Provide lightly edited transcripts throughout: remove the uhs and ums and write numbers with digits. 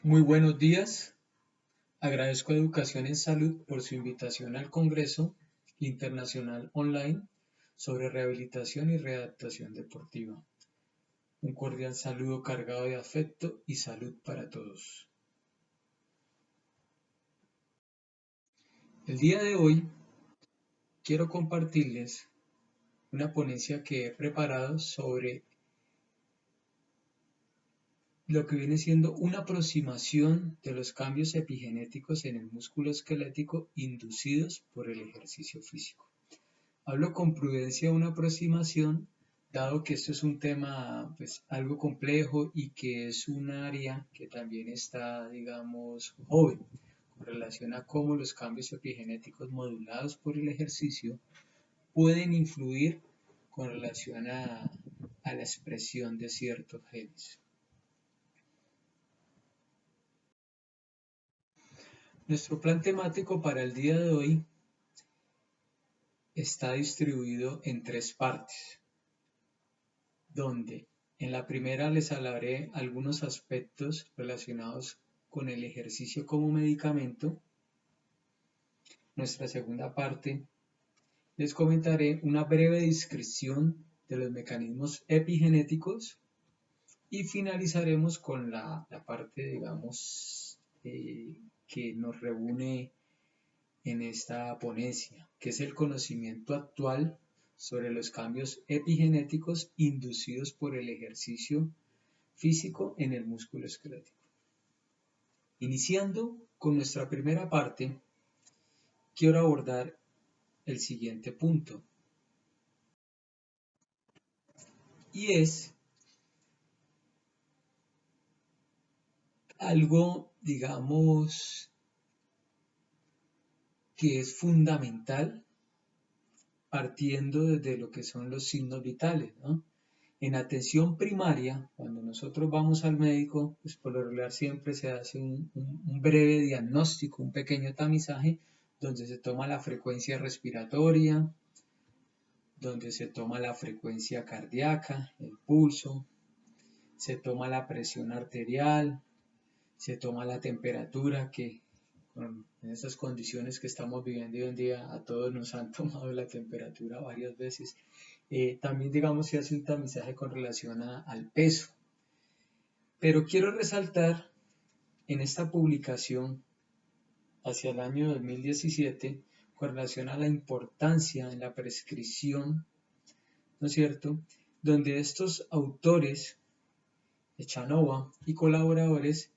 Muy buenos días. Agradezco a Educación en Salud por su invitación al Congreso Internacional Online sobre Rehabilitación y Readaptación Deportiva. Un cordial saludo cargado de afecto y salud para todos. El día de hoy quiero compartirles una ponencia que he preparado sobre lo que viene siendo una aproximación de los cambios epigenéticos en el músculo esquelético inducidos por el ejercicio físico. Hablo con prudencia de una aproximación, dado que esto es un tema pues algo complejo y que es un área que también está, digamos, joven con relación a cómo los cambios epigenéticos modulados por el ejercicio pueden influir con relación a la expresión de ciertos genes. Nuestro plan temático para el día de hoy está distribuido en tres partes, donde en la primera les hablaré algunos aspectos relacionados con el ejercicio como medicamento. Nuestra segunda parte les comentaré una breve descripción de los mecanismos epigenéticos y finalizaremos con la parte, digamos, que nos reúne en esta ponencia, que es el conocimiento actual sobre los cambios epigenéticos inducidos por el ejercicio físico en el músculo esquelético. Iniciando con nuestra primera parte, quiero abordar el siguiente punto, y es algo, digamos, que es fundamental partiendo desde lo que son los signos vitales, ¿no? En atención primaria, cuando nosotros vamos al médico, pues por lo regular siempre se hace un breve diagnóstico, un pequeño tamizaje, donde se toma la frecuencia respiratoria, donde se toma la frecuencia cardíaca, el pulso, se toma la presión arterial, se toma la temperatura, que en estas condiciones que estamos viviendo hoy en día a todos nos han tomado la temperatura varias veces. También, digamos, se hace un tamizaje con relación al peso. Pero quiero resaltar en esta publicación hacia el año 2017 con relación a la importancia en la prescripción, ¿no es cierto?, donde estos autores, Echanova y colaboradores,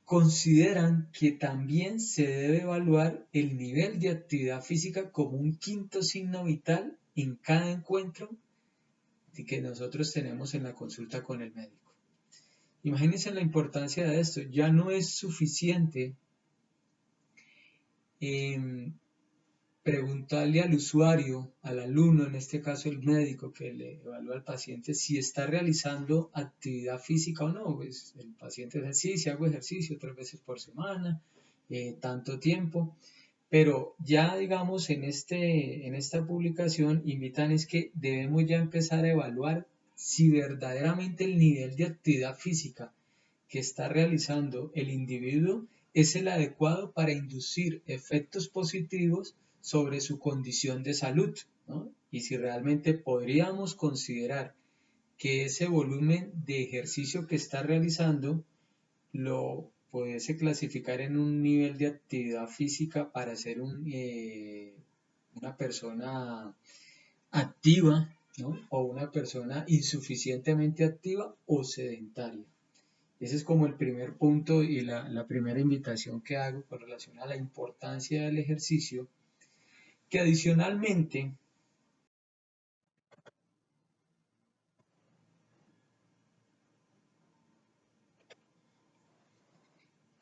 consideran que también se debe evaluar el nivel de actividad física como un quinto signo vital en cada encuentro que nosotros tenemos en la consulta con el médico. Imagínense la importancia de esto. Ya no es suficiente preguntarle al usuario, al alumno, en este caso el médico que le evalúa al paciente, si está realizando actividad física o no. Pues el paciente dice, sí, si hago ejercicio 3 veces por semana, tanto tiempo. Pero ya, digamos, en esta publicación invitan es que debemos ya empezar a evaluar si verdaderamente el nivel de actividad física que está realizando el individuo es el adecuado para inducir efectos positivos sobre su condición de salud, ¿no? Y si realmente podríamos considerar que ese volumen de ejercicio que está realizando lo pudiese clasificar en un nivel de actividad física para ser una persona activa, ¿no?, o una persona insuficientemente activa o sedentaria. Ese es como el primer punto y la primera invitación que hago con relación a la importancia del ejercicio, que adicionalmente en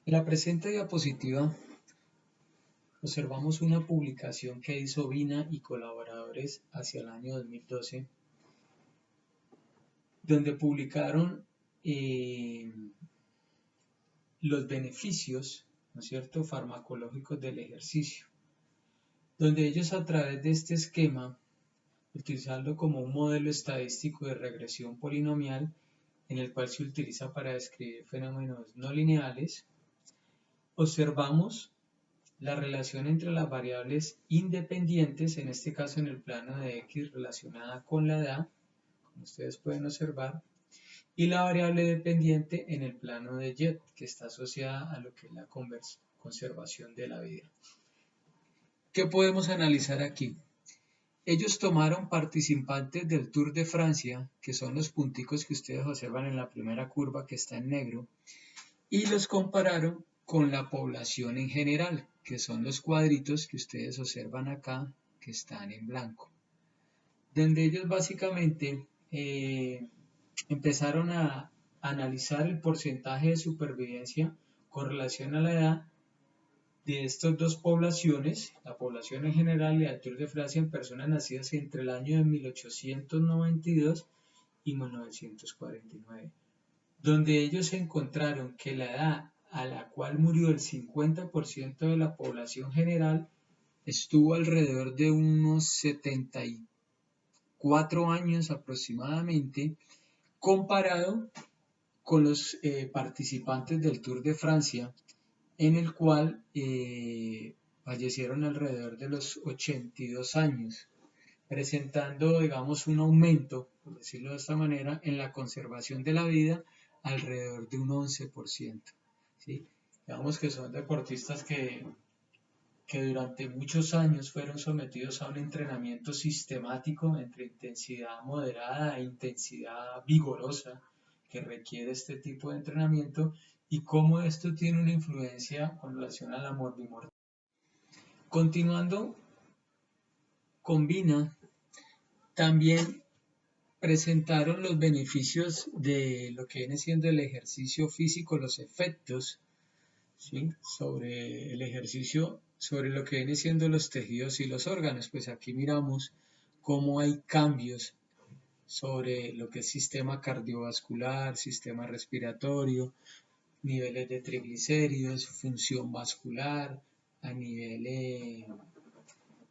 la presente diapositiva observamos una publicación que hizo Vina y colaboradores hacia el año 2012, donde publicaron los beneficios, ¿no es cierto?, farmacológicos del ejercicio, donde ellos a través de este esquema, utilizando como un modelo estadístico de regresión polinomial, en el cual se utiliza para describir fenómenos no lineales, observamos la relación entre las variables independientes, en este caso en el plano de X relacionada con la edad, como ustedes pueden observar, y la variable dependiente en el plano de Y, que está asociada a lo que es la conservación de la vida. ¿Qué podemos analizar aquí? Ellos tomaron participantes del Tour de Francia, que son los punticos que ustedes observan en la primera curva que está en negro, y los compararon con la población en general, que son los cuadritos que ustedes observan acá, que están en blanco. Donde ellos básicamente empezaron a analizar el porcentaje de supervivencia con relación a la edad de estas dos poblaciones, la población en general y el Tour de Francia en personas nacidas entre el año de 1892 y 1949, donde ellos encontraron que la edad a la cual murió el 50% de la población general estuvo alrededor de unos 74 años aproximadamente, comparado con los participantes del Tour de Francia, en el cual fallecieron alrededor de los 82 años, presentando, digamos, un aumento, por decirlo de esta manera, en la conservación de la vida alrededor de un 11%. ¿Sí? Digamos que son deportistas que durante muchos años fueron sometidos a un entrenamiento sistemático entre intensidad moderada e intensidad vigorosa que requiere este tipo de entrenamiento y cómo esto tiene una influencia con relación a la morbimortalidad. Continuando, combina también presentaron los beneficios de lo que viene siendo el ejercicio físico, los efectos, ¿sí?, sobre el ejercicio, sobre lo que viene siendo los tejidos y los órganos. Pues aquí miramos cómo hay cambios sobre lo que es sistema cardiovascular, sistema respiratorio, niveles de triglicéridos, función vascular, a nivel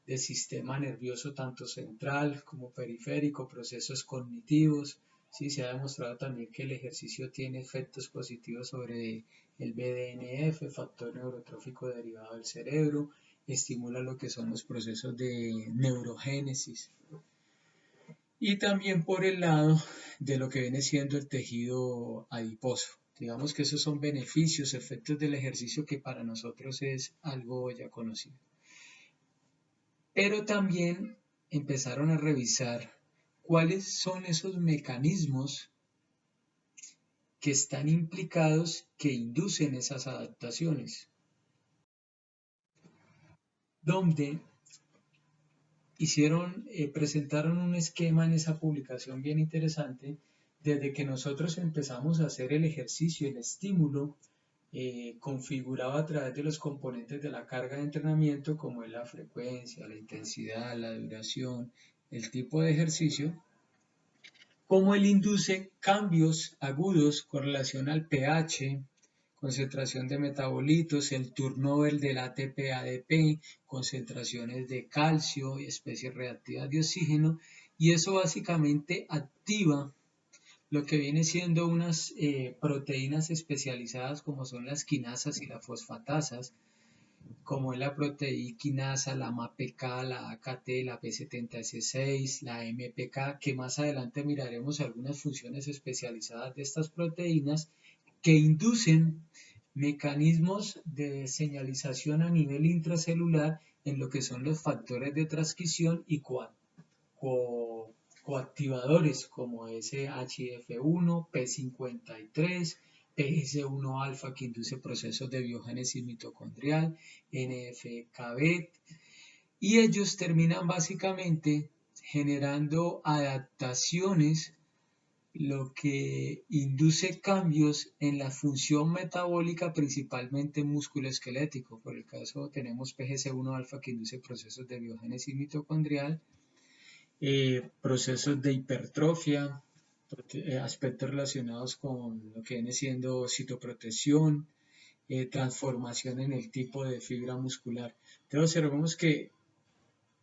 del sistema nervioso tanto central como periférico, procesos cognitivos. Sí, se ha demostrado también que el ejercicio tiene efectos positivos sobre el BDNF, factor neurotrófico derivado del cerebro, estimula lo que son los procesos de neurogénesis. Y también por el lado de lo que viene siendo el tejido adiposo. Digamos que esos son beneficios, efectos del ejercicio que para nosotros es algo ya conocido. Pero también empezaron a revisar cuáles son esos mecanismos que están implicados que inducen esas adaptaciones, donde presentaron un esquema en esa publicación bien interesante. Desde que nosotros empezamos a hacer el ejercicio, el estímulo configurado a través de los componentes de la carga de entrenamiento, como es la frecuencia, la intensidad, la duración, el tipo de ejercicio, cómo él induce cambios agudos con relación al pH, concentración de metabolitos, el turnover del ATP-ADP, concentraciones de calcio y especies reactivas de oxígeno, y eso básicamente activa lo que viene siendo unas proteínas especializadas como son las quinasas y las fosfatasas, como es la proteíquinasa, la MAPK, la AKT, la P70S6, la MPK, que más adelante miraremos algunas funciones especializadas de estas proteínas que inducen mecanismos de señalización a nivel intracelular en lo que son los factores de transcripción y coactivadores como SHF1, P53, PS1 alfa que induce procesos de biogénesis mitocondrial, NF-κB, y ellos terminan básicamente generando adaptaciones, lo que induce cambios en la función metabólica, principalmente músculo esquelético. Por el caso tenemos PGC1 alfa que induce procesos de biogénesis mitocondrial, procesos de hipertrofia, aspectos relacionados con lo que viene siendo citoprotección, transformación en el tipo de fibra muscular. Entonces observamos que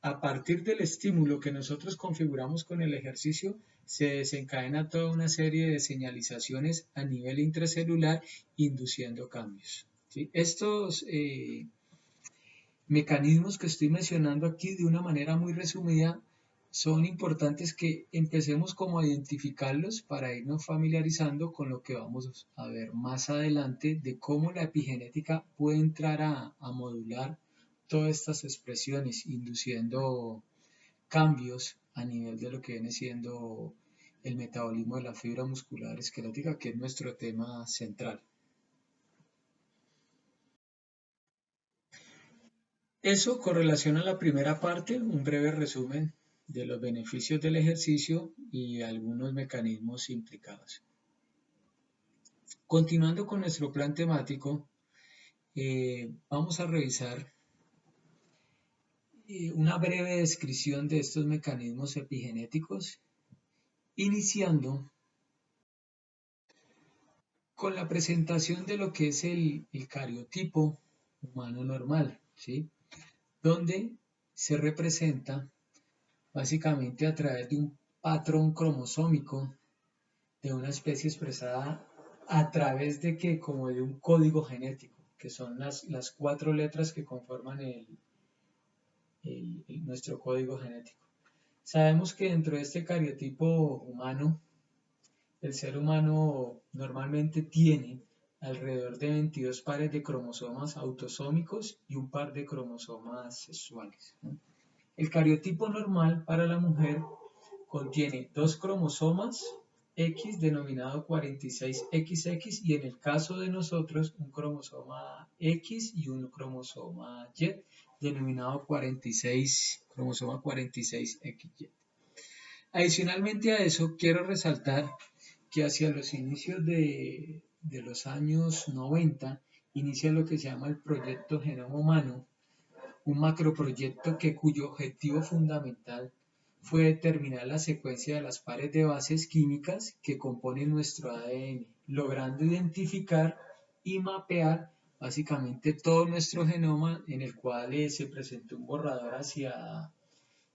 a partir del estímulo que nosotros configuramos con el ejercicio, se desencadena toda una serie de señalizaciones a nivel intracelular induciendo cambios. ¿Sí? Estos mecanismos que estoy mencionando aquí de una manera muy resumida son importantes que empecemos como a identificarlos para irnos familiarizando con lo que vamos a ver más adelante de cómo la epigenética puede entrar a modular todas estas expresiones, induciendo cambios a nivel de lo que viene siendo el metabolismo de la fibra muscular esquelética, que es nuestro tema central. Eso con relación a la primera parte, un breve resumen de los beneficios del ejercicio y algunos mecanismos implicados. Continuando con nuestro plan temático, vamos a revisar una breve descripción de estos mecanismos epigenéticos, iniciando con la presentación de lo que es el cariotipo humano normal, ¿sí? Donde se representa básicamente a través de un patrón cromosómico de una especie expresada a través de que, como de un código genético, que son las 4 letras que conforman nuestro código genético. Sabemos que dentro de este cariotipo humano, el ser humano normalmente tiene alrededor de 22 pares de cromosomas autosómicos y un par de cromosomas sexuales, ¿no? El cariotipo normal para la mujer contiene 2 cromosomas X denominado 46XX y en el caso de nosotros un cromosoma X y un cromosoma Y denominado 46, cromosoma 46XY. Adicionalmente a eso, quiero resaltar que hacia los inicios de los años 90 inicia lo que se llama el proyecto Genoma Humano, un macroproyecto cuyo objetivo fundamental fue determinar la secuencia de las pares de bases químicas que componen nuestro ADN, logrando identificar y mapear básicamente todo nuestro genoma, en el cual se presentó un borrador hacia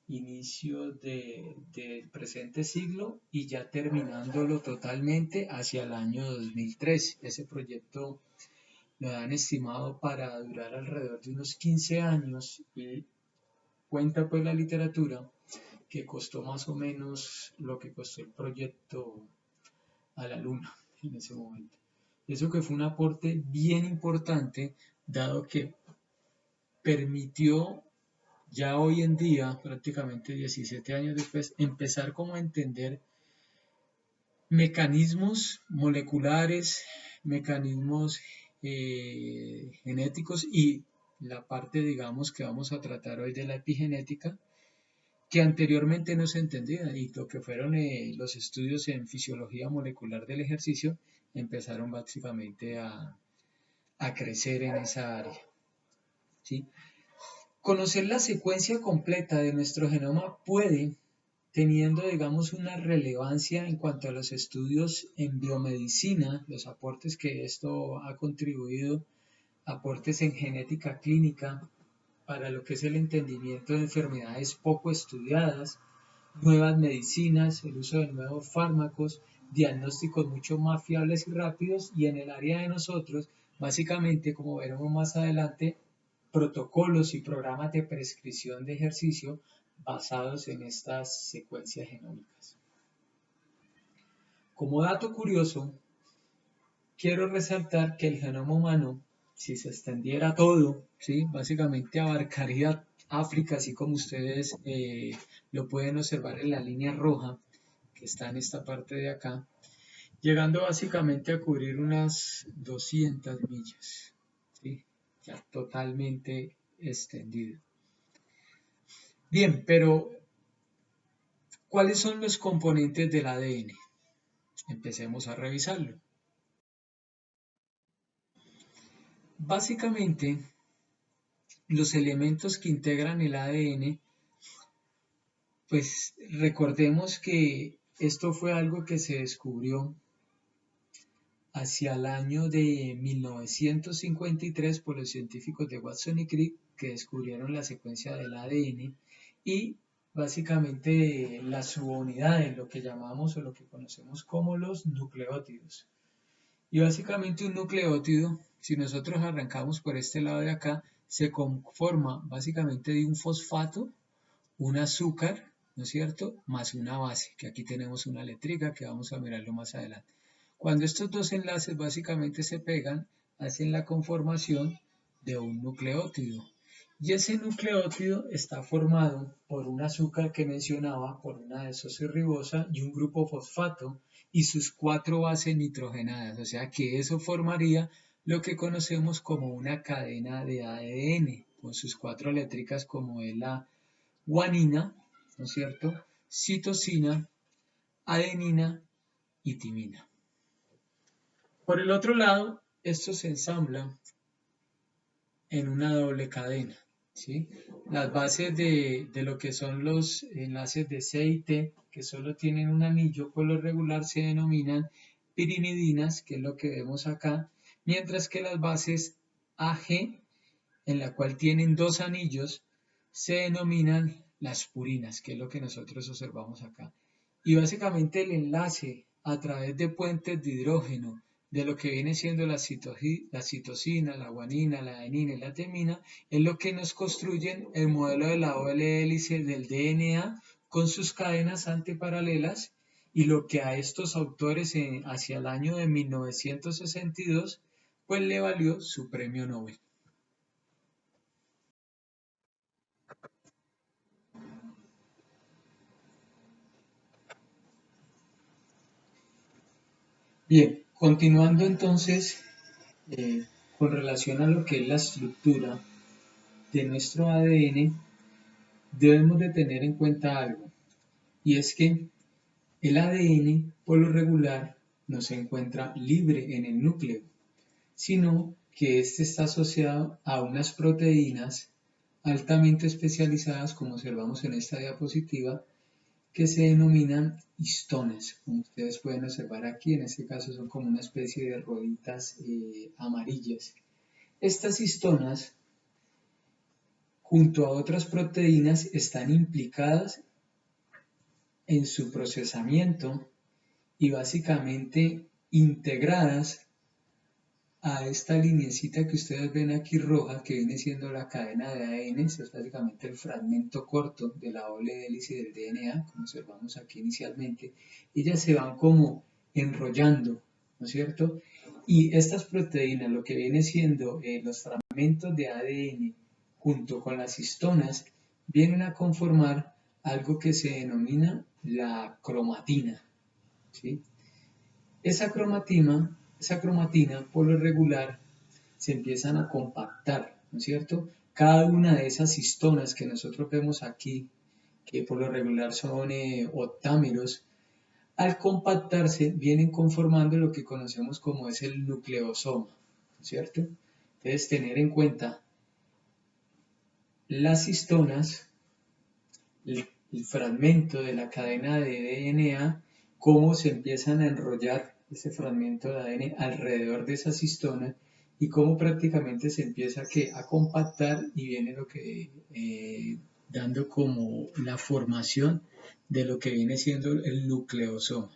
inicios del presente siglo y ya terminándolo totalmente hacia el año 2003. Ese proyecto lo han estimado para durar alrededor de unos 15 años y cuenta pues la literatura que costó más o menos lo que costó el proyecto a la Luna en ese momento. Eso que fue un aporte bien importante, dado que permitió ya hoy en día, prácticamente 17 años después, empezar como a entender mecanismos moleculares, mecanismos genéticos y la parte, digamos, que vamos a tratar hoy de la epigenética, que anteriormente no se entendía y lo que fueron los estudios en fisiología molecular del ejercicio empezaron básicamente a crecer en esa área, ¿sí? Conocer la secuencia completa de nuestro genoma puede, teniendo, digamos, una relevancia en cuanto a los estudios en biomedicina, los aportes que esto ha contribuido, aportes en genética clínica, para lo que es el entendimiento de enfermedades poco estudiadas, nuevas medicinas, el uso de nuevos fármacos, diagnósticos mucho más fiables y rápidos, y en el área de nosotros, básicamente, como veremos más adelante, protocolos y programas de prescripción de ejercicio basados en estas secuencias genómicas. Como dato curioso, quiero resaltar que el genoma humano, si se extendiera todo, ¿sí? Básicamente abarcaría África, así como ustedes lo pueden observar en la línea roja que está en esta parte de acá, llegando básicamente a cubrir unas 200 millas, ¿sí? Ya totalmente extendido. Bien, pero ¿cuáles son los componentes del ADN? Empecemos a revisarlo. Básicamente, los elementos que integran el ADN, pues recordemos que esto fue algo que se descubrió hacia el año de 1953 por los científicos de Watson y Crick, que descubrieron la secuencia del ADN y básicamente las subunidades, lo que llamamos o lo que conocemos como los nucleótidos. Y básicamente un nucleótido, si nosotros arrancamos por este lado de acá, se conforma básicamente de un fosfato, un azúcar, ¿no es cierto?, más una base, que aquí tenemos una letrica que vamos a mirarlo más adelante. Cuando estos dos enlaces básicamente se pegan, hacen la conformación de un nucleótido. Y ese nucleótido está formado por un azúcar que mencionaba, por una desoxirribosa y un grupo fosfato y sus 4 bases nitrogenadas. O sea que eso formaría lo que conocemos como una cadena de ADN, con sus 4 eléctricas como es la guanina, ¿no es cierto?, citosina, adenina y timina. Por el otro lado, esto se ensambla en una doble cadena, ¿sí? Las bases de lo que son los enlaces de C y T, que solo tienen un anillo, por lo regular se denominan pirimidinas, que es lo que vemos acá, mientras que las bases AG, en la cual tienen 2 anillos, se denominan las purinas, que es lo que nosotros observamos acá. Y básicamente el enlace a través de puentes de hidrógeno de lo que viene siendo la citosina, la guanina, la adenina y la timina, es lo que nos construyen el modelo de la doble hélice del DNA con sus cadenas antiparalelas, y lo que a estos autores hacia el año de 1962 pues le valió su premio Nobel. Bien, continuando entonces con relación a lo que es la estructura de nuestro ADN, debemos de tener en cuenta algo, y es que el ADN por lo regular no se encuentra libre en el núcleo, sino que éste está asociado a unas proteínas altamente especializadas, como observamos en esta diapositiva, que se denominan histonas, como ustedes pueden observar aquí. En este caso son como una especie de rueditas amarillas. Estas histonas, junto a otras proteínas, están implicadas en su procesamiento y básicamente integradas a esta lineecita que ustedes ven aquí roja, que viene siendo la cadena de ADN. Es básicamente el fragmento corto de la doble hélice del DNA, como observamos aquí inicialmente. Ellas se van como enrollando, ¿no es cierto? Y estas proteínas, lo que viene siendo los fragmentos de ADN junto con las histonas, vienen a conformar algo que se denomina la cromatina, ¿sí? Esa cromatina, por lo regular, se empiezan a compactar, ¿no es cierto? Cada una de esas histonas que nosotros vemos aquí, que por lo regular son octámeros, al compactarse vienen conformando lo que conocemos como es el nucleosoma, ¿no es cierto? Entonces, tener en cuenta las histonas, el fragmento de la cadena de DNA, cómo se empiezan a enrollar ese fragmento de ADN alrededor de esas histonas y cómo prácticamente se empieza a compactar, y viene lo que dando como la formación de lo que viene siendo el nucleosoma.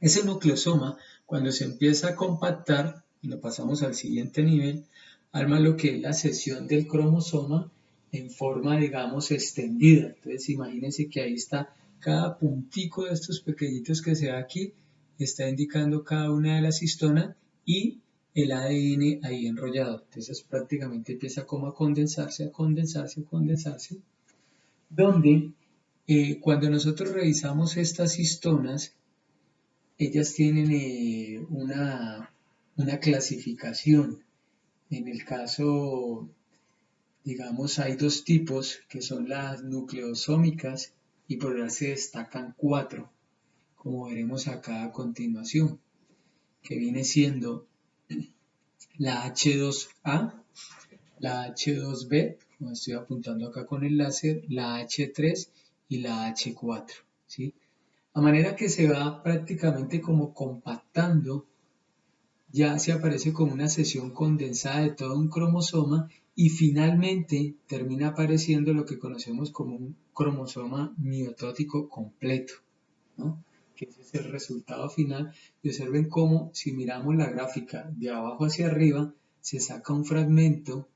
Ese nucleosoma, cuando se empieza a compactar, y lo pasamos al siguiente nivel, arma lo que es la sección del cromosoma en forma, digamos, extendida. Entonces, imagínense que ahí está cada puntico de estos pequeñitos que se da aquí, está indicando cada una de las histonas y el ADN ahí enrollado. Entonces, prácticamente empieza como a condensarse, a condensarse, a condensarse, donde cuando nosotros revisamos estas histonas, ellas tienen una clasificación. En el caso, digamos, hay 2 tipos, que son las nucleosómicas, y por ahora se destacan 4, como veremos acá a continuación, que viene siendo la H2A, la H2B, como estoy apuntando acá con el láser, la H3 y la H4, ¿sí? A manera que se va prácticamente como compactando, ya se aparece como una sección condensada de todo un cromosoma, y finalmente termina apareciendo lo que conocemos como un cromosoma miotótico completo, ¿no? Que ese es el resultado final. Y observen cómo, si miramos la gráfica de abajo hacia arriba, se saca un fragmento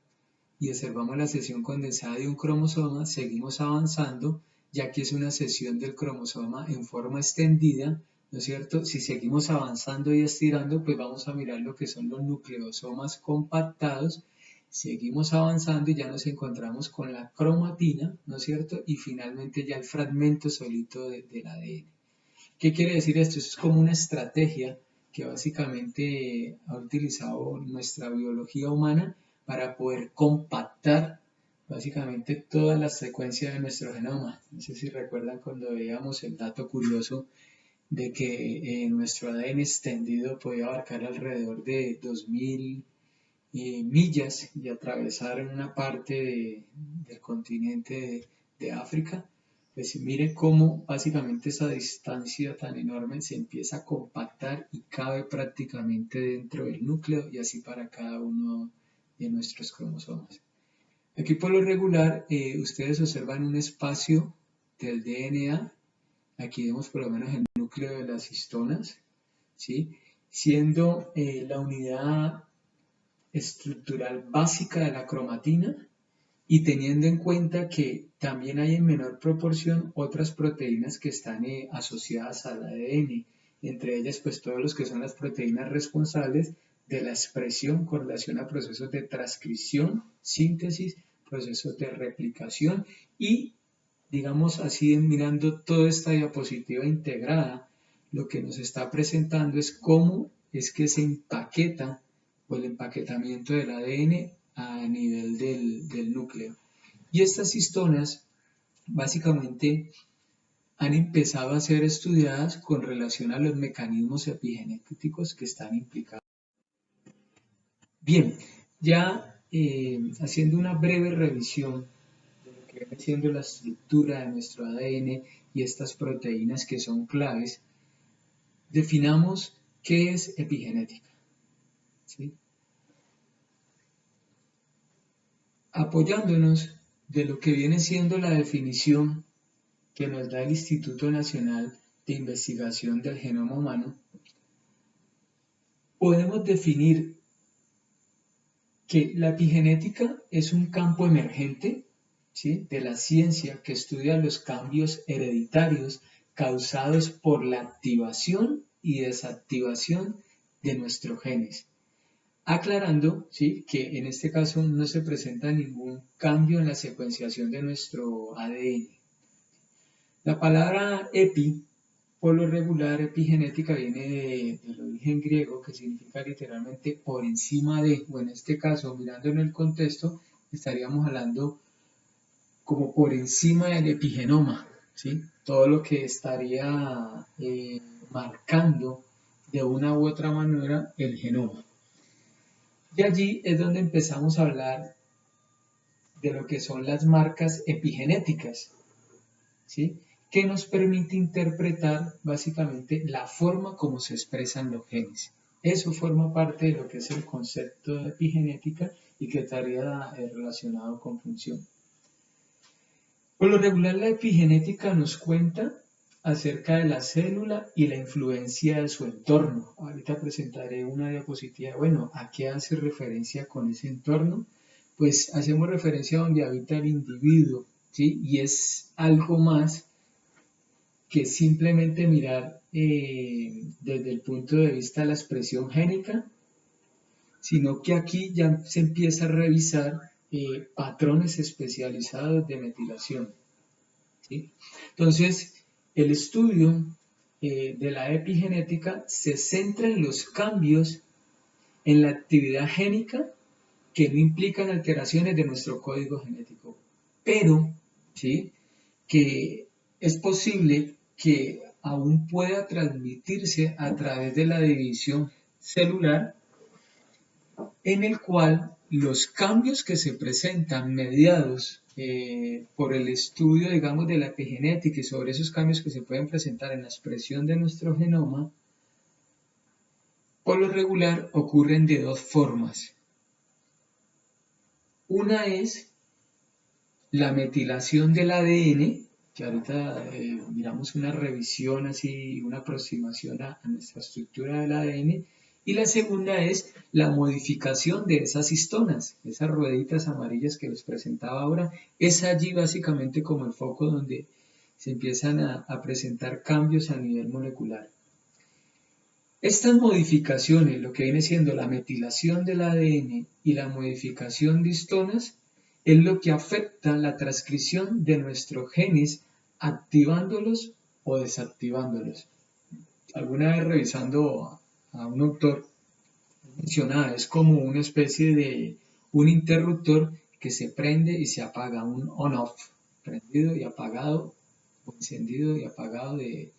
y observamos la sección condensada de un cromosoma, seguimos avanzando, ya que es una sección del cromosoma en forma extendida, ¿no es cierto? Si seguimos avanzando y estirando, pues vamos a mirar lo que son los nucleosomas compactados, seguimos avanzando y ya nos encontramos con la cromatina, ¿no es cierto? Y finalmente ya el fragmento solito del ADN. ¿Qué quiere decir esto? Eso es como una estrategia que básicamente ha utilizado nuestra biología humana para poder compactar básicamente todas las secuencias de nuestro genoma. No sé si recuerdan cuando veíamos el dato curioso de que nuestro ADN extendido podía abarcar alrededor de 2000 millas y atravesar una parte del continente de África. Pues mire cómo básicamente esa distancia tan enorme se empieza a compactar y cabe prácticamente dentro del núcleo y así para cada uno de nuestros cromosomas. Aquí por lo regular ustedes observan un espacio del DNA, aquí vemos por lo menos el núcleo de las histonas, ¿sí? Siendo la unidad estructural básica de la cromatina y teniendo en cuenta que también hay en menor proporción otras proteínas que están asociadas al ADN, entre ellas pues todos los que son las proteínas responsables de la expresión con relación a procesos de transcripción, síntesis, procesos de replicación y digamos así mirando toda esta diapositiva integrada, lo que nos está presentando es cómo es que se empaqueta o el empaquetamiento del ADN a nivel del núcleo. Y estas histonas básicamente han empezado a ser estudiadas con relación a los mecanismos epigenéticos que están implicados. Bien, ya haciendo una breve revisión de lo que viene siendo la estructura de nuestro ADN y estas proteínas que son claves, definamos qué es epigenética, ¿sí? Apoyándonos de lo que viene siendo la definición que nos da el Instituto Nacional de Investigación del Genoma Humano, podemos definir que la epigenética es un campo emergente, ¿sí?, de la ciencia que estudia los cambios hereditarios causados por la activación y desactivación de nuestros genes. Aclarando, ¿sí?, que en este caso no se presenta ningún cambio en la secuenciación de nuestro ADN. La palabra epi, por lo regular, epigenética viene del origen griego que significa literalmente por encima de, o en este caso, mirando en el contexto, estaríamos hablando como por encima del epigenoma, ¿sí? Todo lo que estaría marcando de una u otra manera el genoma. Y allí es donde empezamos a hablar de lo que son las marcas epigenéticas, ¿sí?, que nos permite interpretar básicamente la forma como se expresan los genes. Eso forma parte de lo que es el concepto de epigenética y que estaría relacionado con función. Por lo regular, la epigenética nos cuenta acerca de la célula y la influencia de su entorno. Ahorita presentaré una diapositiva. Bueno, ¿a qué hace referencia con ese entorno? Pues hacemos referencia a donde habita el individuo, ¿sí? Y es algo más que simplemente mirar desde el punto de vista de la expresión génica, sino que aquí ya se empieza a revisar patrones especializados de metilación, ¿sí? Entonces, el estudio de la epigenética se centra en los cambios en la actividad génica que no implican alteraciones de nuestro código genético, pero, ¿sí?, que es posible que aún pueda transmitirse a través de la división celular, en el cual los cambios que se presentan mediados por el estudio, digamos, de la epigenética y sobre esos cambios que se pueden presentar en la expresión de nuestro genoma, por lo regular ocurren de dos formas. Una es la metilación del ADN, que ahorita miramos una revisión así, una aproximación a nuestra estructura del ADN, y la segunda es la modificación de esas histonas, esas rueditas amarillas que les presentaba ahora, es allí básicamente como el foco donde se empiezan a presentar cambios a nivel molecular. Estas modificaciones, lo que viene siendo la metilación del ADN y la modificación de histonas, es lo que afecta la transcripción de nuestros genes, activándolos o desactivándolos. Alguna vez revisando a un autor mencionaba, es como una especie de un interruptor que se prende y se apaga, un on-off, prendido y apagado, o encendido y apagado de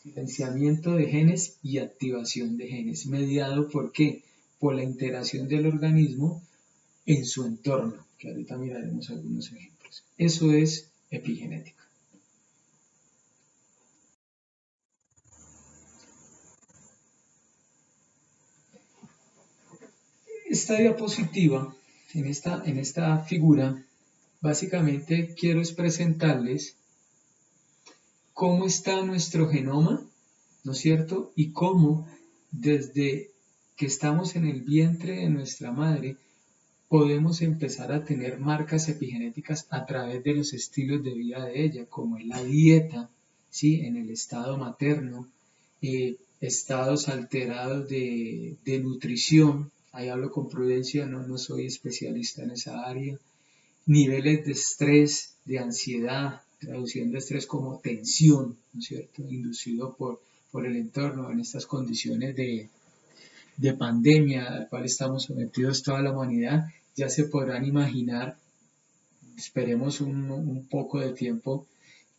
silenciamiento de genes y activación de genes, mediado por qué? Por la interacción del organismo en su entorno, que ahorita miraremos algunos ejemplos. Eso es epigenética. Esta diapositiva, en esta figura, básicamente quiero presentarles cómo está nuestro genoma, ¿no es cierto? Y cómo desde que estamos en el vientre de nuestra madre podemos empezar a tener marcas epigenéticas a través de los estilos de vida de ella, como es la dieta, ¿sí? En el estado materno, estados alterados de nutrición, ahí hablo con prudencia, no soy especialista en esa área, niveles de estrés, de ansiedad, traduciendo estrés como tensión, ¿no es cierto?, inducido por el entorno en estas condiciones de pandemia al cual estamos sometidos toda la humanidad, ya se podrán imaginar, esperemos un poco de tiempo,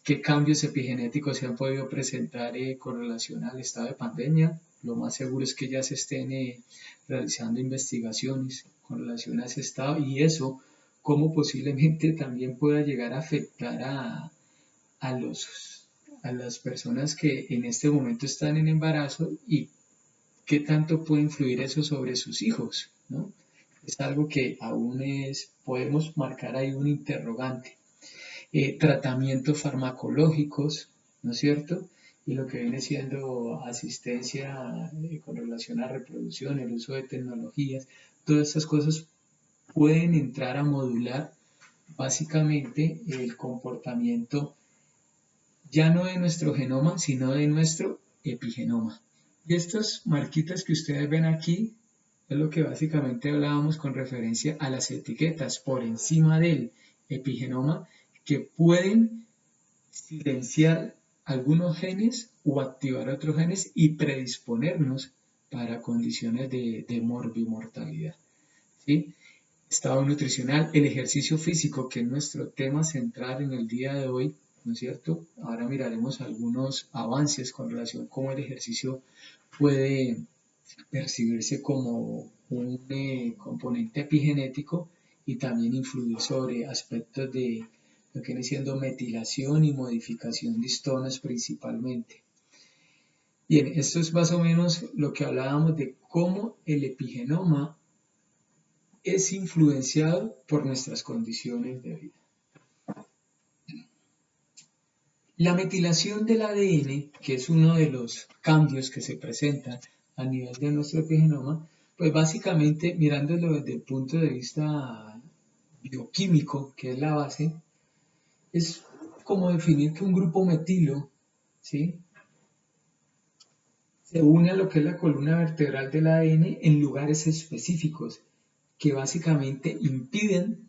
qué cambios epigenéticos se han podido presentar con relación al estado de pandemia. Lo más seguro es que ya se estén realizando investigaciones con relación a ese estado y eso, cómo posiblemente también pueda llegar a afectar a, los, a las personas que en este momento están en embarazo y qué tanto puede influir eso sobre sus hijos, ¿no? Es algo que aún podemos marcar ahí un interrogante. Tratamientos farmacológicos, ¿no es cierto? Y lo que viene siendo asistencia con relación a reproducción, el uso de tecnologías, todas estas cosas pueden entrar a modular básicamente el comportamiento ya no de nuestro genoma, sino de nuestro epigenoma. Y estas marquitas que ustedes ven aquí es lo que básicamente hablábamos con referencia a las etiquetas por encima del epigenoma que pueden silenciar algunos genes o activar otros genes y predisponernos para condiciones de morbimortalidad. ¿Sí? Estado nutricional, el ejercicio físico, que es nuestro tema central en el día de hoy, ¿no es cierto? Ahora miraremos algunos avances con relación a cómo el ejercicio puede percibirse como un componente epigenético y también influir sobre aspectos de lo que viene siendo metilación y modificación de histonas principalmente. Bien, esto es más o menos lo que hablábamos de cómo el epigenoma es influenciado por nuestras condiciones de vida. La metilación del ADN, que es uno de los cambios que se presentan a nivel de nuestro epigenoma, pues básicamente mirándolo desde el punto de vista bioquímico, que es la base, es como definir que un grupo metilo, ¿sí?, se une a lo que es la columna vertebral del ADN en lugares específicos que básicamente impiden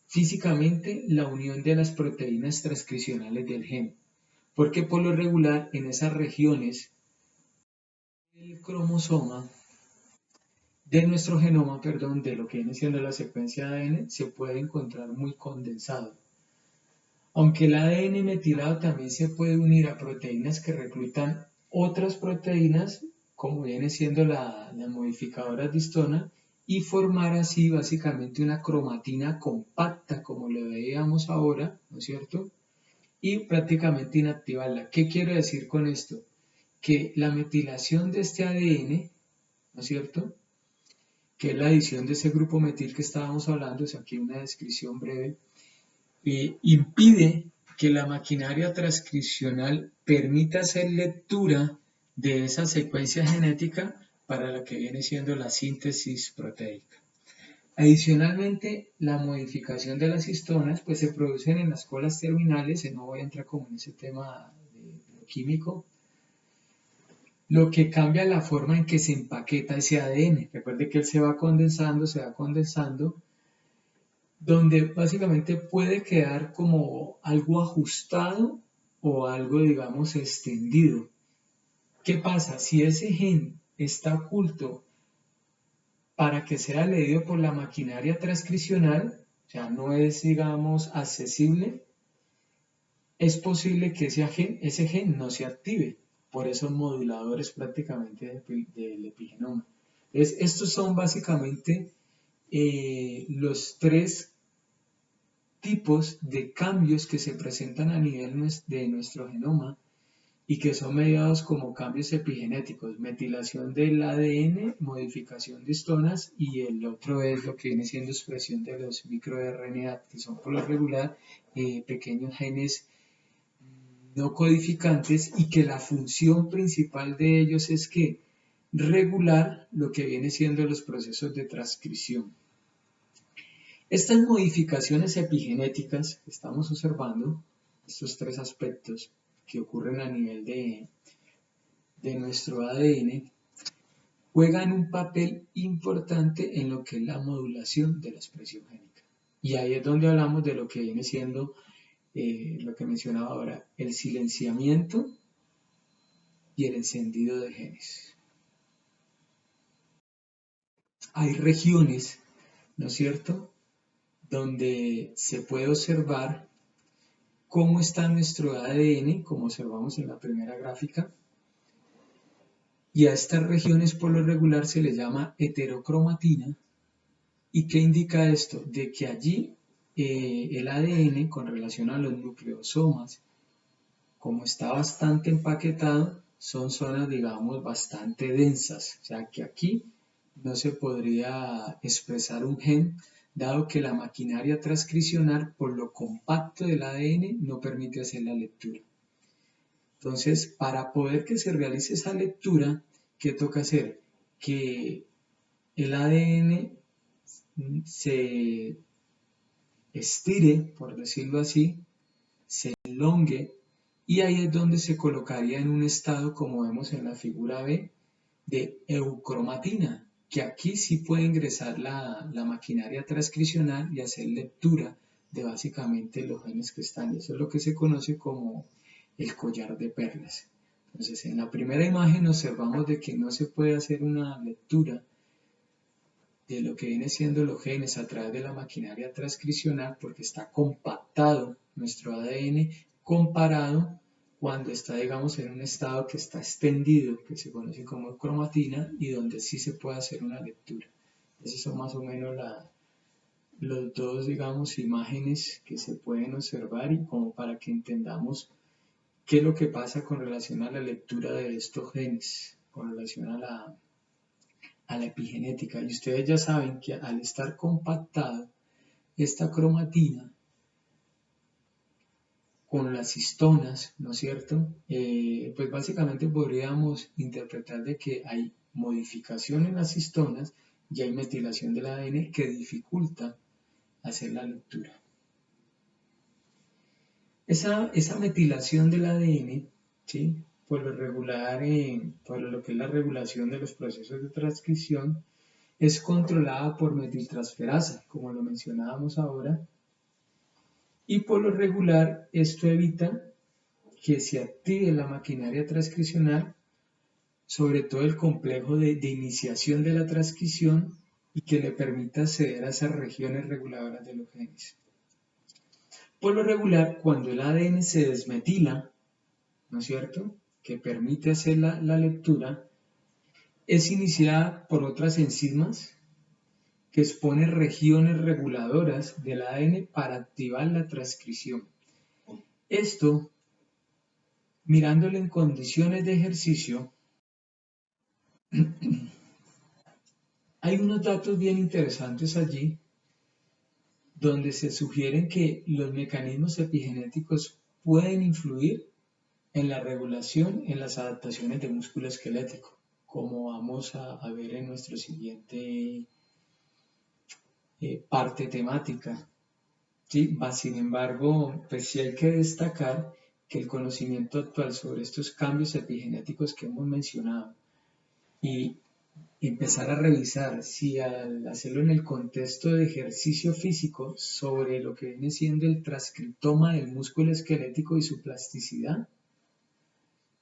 físicamente la unión de las proteínas transcripcionales del gen, porque por lo regular en esas regiones del cromosoma, de nuestro genoma, perdón, de lo que viene siendo la secuencia de ADN, se puede encontrar muy condensado. Aunque el ADN metilado también se puede unir a proteínas que reclutan otras proteínas, como viene siendo las modificadoras de histona, y formar así básicamente una cromatina compacta, como lo veíamos ahora, ¿no es cierto? Y prácticamente inactivarla. ¿Qué quiero decir con esto? Que la metilación de este ADN, ¿no es cierto?, que es la adición de ese grupo metil que estábamos hablando, es aquí una descripción breve, impide que la maquinaria transcripcional permita hacer lectura de esa secuencia genética para la que viene siendo la síntesis proteica. Adicionalmente, la modificación de las histonas pues se producen en las colas terminales, no voy a entrar como en ese tema de químico, lo que cambia la forma en que se empaqueta ese ADN. Recuerde que él se va condensando, donde básicamente puede quedar como algo ajustado o algo, digamos, extendido. ¿Qué pasa? Si ese gen está oculto para que sea leído por la maquinaria transcripcional, o sea, no es, digamos, accesible, es posible que ese gen no se active por esos moduladores prácticamente del epigenoma. Entonces, estos son básicamente los tres tipos de cambios que se presentan a nivel de nuestro genoma y que son mediados como cambios epigenéticos, metilación del ADN, modificación de histonas y el otro es lo que viene siendo expresión de los microRNA, que son por lo regular pequeños genes no codificantes y que la función principal de ellos es que regular lo que viene siendo los procesos de transcripción. Estas modificaciones epigenéticas que estamos observando, estos tres aspectos que ocurren a nivel de nuestro ADN, juegan un papel importante en lo que es la modulación de la expresión génica. Y ahí es donde hablamos de lo que viene siendo lo que mencionaba ahora, el silenciamiento y el encendido de genes. Hay regiones, ¿no es cierto?, donde se puede observar cómo está nuestro ADN, como observamos en la primera gráfica, y a estas regiones por lo regular se les llama heterocromatina. ¿Y qué indica esto? De que allí el ADN con relación a los nucleosomas, como está bastante empaquetado, son zonas, digamos, bastante densas. O sea que aquí no se podría expresar un gen, dado que la maquinaria transcripcional, por lo compacto del ADN, no permite hacer la lectura. Entonces, para poder que se realice esa lectura, ¿qué toca hacer? Que el ADN se estire, por decirlo así, se elongue, y ahí es donde se colocaría en un estado, como vemos en la figura B, de eucromatina, que aquí sí puede ingresar la maquinaria transcripcional y hacer lectura de básicamente los genes que están. Eso es lo que se conoce como el collar de perlas. Entonces, en la primera imagen observamos de que no se puede hacer una lectura de lo que viene siendo los genes a través de la maquinaria transcripcional porque está compactado nuestro ADN comparado cuando está, digamos, en un estado que está extendido, que se conoce como cromatina, y donde sí se puede hacer una lectura. Esas son más o menos los dos, digamos, imágenes que se pueden observar y como para que entendamos qué es lo que pasa con relación a la lectura de estos genes, con relación a la epigenética. Y ustedes ya saben que al estar compactado esta cromatina con las histonas, ¿no es cierto? Pues básicamente podríamos interpretar de que hay modificación en las histonas y hay metilación del ADN que dificulta hacer la lectura. Esa metilación del ADN, ¿sí?, por lo regular, por lo que es la regulación de los procesos de transcripción, es controlada por metiltransferasa, como lo mencionábamos ahora, y por lo regular esto evita que se active la maquinaria transcripcional, sobre todo el complejo de iniciación de la transcripción, y que le permita acceder a esas regiones reguladoras de los genes. Por lo regular, cuando el ADN se desmetila, ¿no es cierto?, que permite hacer la lectura, es iniciada por otras enzimas que expone regiones reguladoras del ADN para activar la transcripción. Esto, mirándolo en condiciones de ejercicio, Hay unos datos bien interesantes allí donde se sugieren que los mecanismos epigenéticos pueden influir en la regulación, en las adaptaciones del músculo esquelético, como vamos a ver en nuestro siguiente parte temática. ¿Sí? Sin embargo, pues sí hay que destacar que el conocimiento actual sobre estos cambios epigenéticos que hemos mencionado y empezar a revisar si al hacerlo en el contexto de ejercicio físico sobre lo que viene siendo el transcriptoma del músculo esquelético y su plasticidad,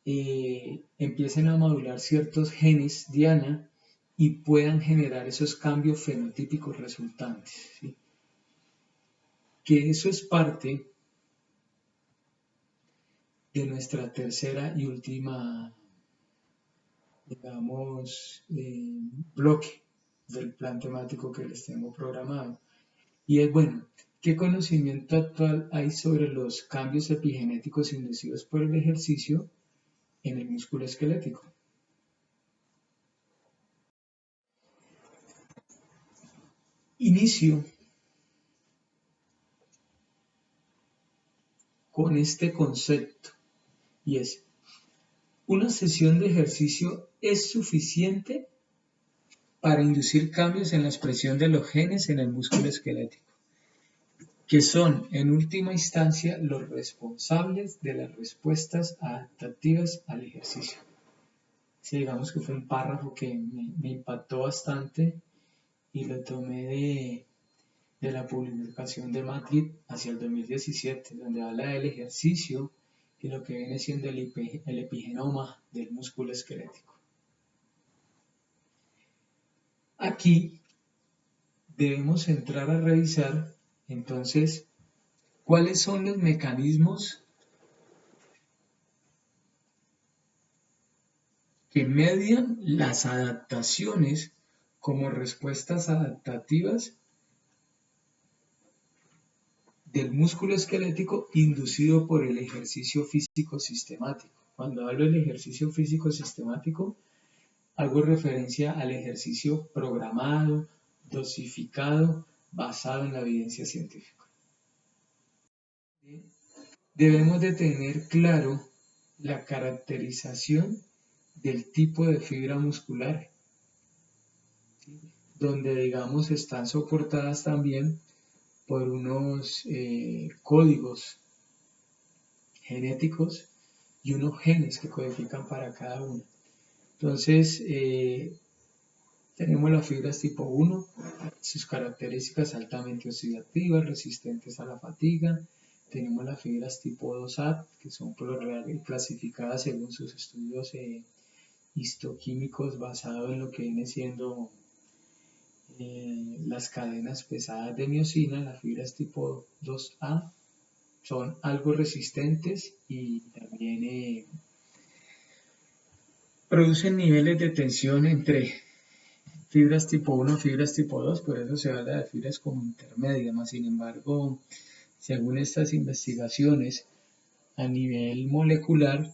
empiecen a modular ciertos genes diana y puedan generar esos cambios fenotípicos resultantes. ¿Sí? Que eso es parte de nuestra tercera y última, digamos, bloque del plan temático que les tengo programado. Y es bueno, ¿qué conocimiento actual hay sobre los cambios epigenéticos inducidos por el ejercicio en el músculo esquelético? Inicio con este concepto y es, una sesión de ejercicio es suficiente para inducir cambios en la expresión de los genes en el músculo esquelético, que son en última instancia los responsables de las respuestas adaptativas al ejercicio. Sí, digamos que fue un párrafo que me impactó bastante y lo tomé de la publicación de Madrid hacia el 2017, donde habla del ejercicio y lo que viene siendo el epigenoma del músculo esquelético. Aquí debemos entrar a revisar entonces cuáles son los mecanismos que median las adaptaciones como respuestas adaptativas del músculo esquelético inducido por el ejercicio físico sistemático. Cuando hablo del ejercicio físico sistemático, hago referencia al ejercicio programado, dosificado, basado en la evidencia científica. Debemos de tener claro la caracterización del tipo de fibra muscular, donde digamos están soportadas también por unos códigos genéticos y unos genes que codifican para cada uno. Entonces, tenemos las fibras tipo 1, sus características altamente oxidativas, resistentes a la fatiga. Tenemos las fibras tipo 2A, que son por lo general clasificadas según sus estudios histoquímicos basados en lo que viene siendo las cadenas pesadas de miosina. Las fibras tipo 2A son algo resistentes y también producen niveles de tensión entre fibras tipo 1 y fibras tipo 2, por eso se habla de fibras como intermedias, más sin embargo, según estas investigaciones a nivel molecular,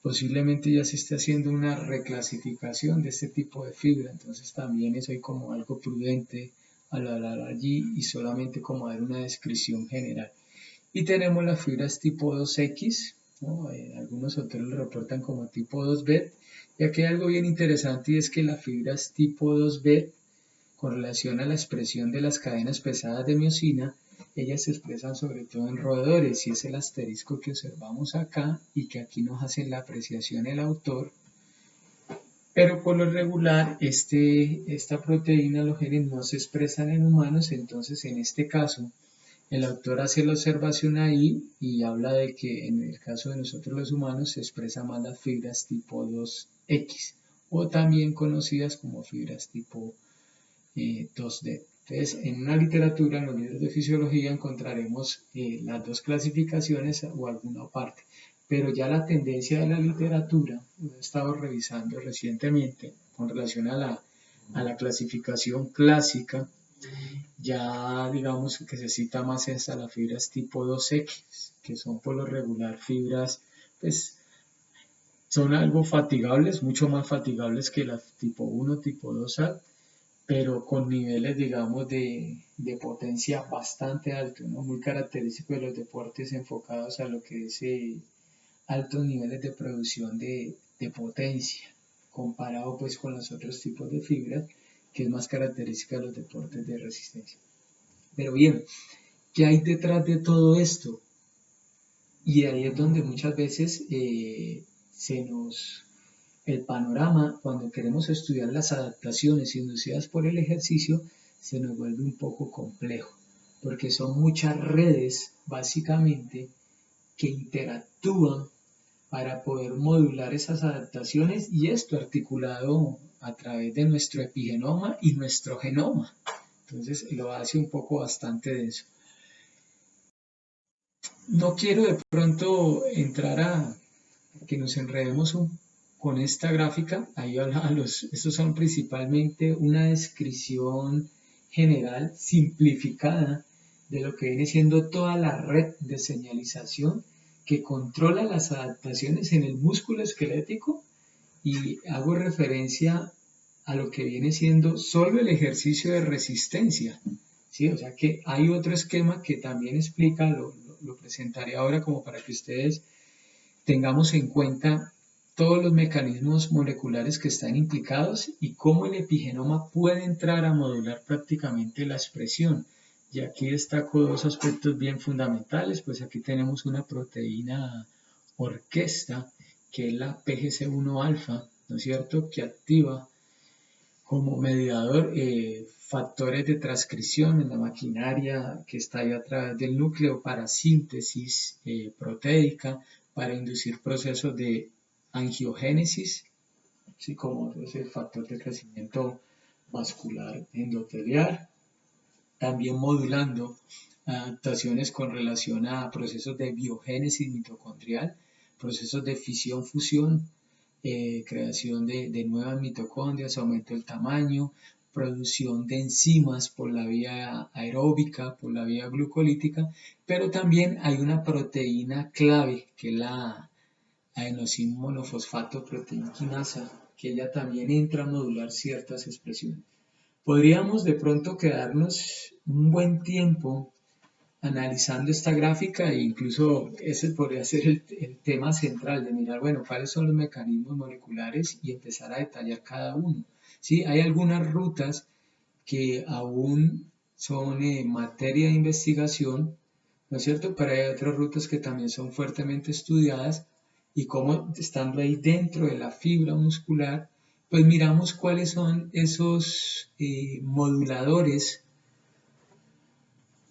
posiblemente ya se esté haciendo una reclasificación de este tipo de fibra, entonces también es hoy como algo prudente al hablar allí y solamente como dar una descripción general. Y tenemos las fibras tipo 2X, ¿no? Algunos autores lo reportan como tipo 2B, y aquí hay algo bien interesante y es que las fibras tipo 2B, con relación a la expresión de las cadenas pesadas de miosina, ellas se expresan sobre todo en roedores y es el asterisco que observamos acá y que aquí nos hace la apreciación el autor, pero por lo regular esta proteína, los genes no se expresan en humanos, entonces en este caso el autor hace la observación ahí y habla de que en el caso de nosotros los humanos se expresan más las fibras tipo 2X o también conocidas como fibras tipo 2D. Entonces, en una literatura, en los libros de fisiología, encontraremos las dos clasificaciones o alguna parte, pero ya la tendencia de la literatura, lo he estado revisando recientemente con relación a la clasificación clásica, ya digamos que se cita más es a las fibras tipo 2X, que son por lo regular fibras, pues son algo fatigables, mucho más fatigables que las tipo 1, tipo 2A, pero con niveles, digamos, de potencia bastante altos, ¿no? Muy característico de los deportes enfocados a lo que es altos niveles de producción de potencia, comparado pues con los otros tipos de fibras, que es más característica de los deportes de resistencia. Pero bien, ¿qué hay detrás de todo esto? Y ahí es donde muchas veces se nos el panorama, cuando queremos estudiar las adaptaciones inducidas por el ejercicio, se nos vuelve un poco complejo, porque son muchas redes, básicamente, que interactúan para poder modular esas adaptaciones y esto articulado a través de nuestro epigenoma y nuestro genoma. Entonces lo hace un poco bastante denso. No quiero de pronto entrar a que nos enredemos con esta gráfica. Ahí estos son principalmente una descripción general, simplificada, de lo que viene siendo toda la red de señalización que controla las adaptaciones en el músculo esquelético y hago referencia a lo que viene siendo solo el ejercicio de resistencia. ¿Sí? O sea que hay otro esquema que también explica, lo presentaré ahora como para que ustedes tengamos en cuenta todos los mecanismos moleculares que están implicados y cómo el epigenoma puede entrar a modular prácticamente la expresión. Y aquí destaco dos aspectos bien fundamentales, pues aquí tenemos una proteína orquesta, que es la PGC1-alfa, ¿no es cierto?, que activa como mediador factores de transcripción en la maquinaria que está ahí a través del núcleo para síntesis proteica, para inducir procesos de angiogénesis, así como es el factor de crecimiento vascular endotelial, también modulando adaptaciones con relación a procesos de biogénesis mitocondrial, procesos de fisión-fusión, creación de nuevas mitocondrias, aumento del tamaño, producción de enzimas por la vía aeróbica, por la vía glucolítica, pero también hay una proteína clave que es la adenosín monofosfato proteína quinasa, que ella también entra a modular ciertas expresiones. Podríamos de pronto quedarnos un buen tiempo analizando esta gráfica e incluso ese podría ser el tema central de mirar, bueno, cuáles son los mecanismos moleculares y empezar a detallar cada uno. ¿Sí? Hay algunas rutas que aún son materia de investigación, ¿no es cierto? Pero hay otras rutas que también son fuertemente estudiadas y como estando ahí dentro de la fibra muscular, pues miramos cuáles son esos moduladores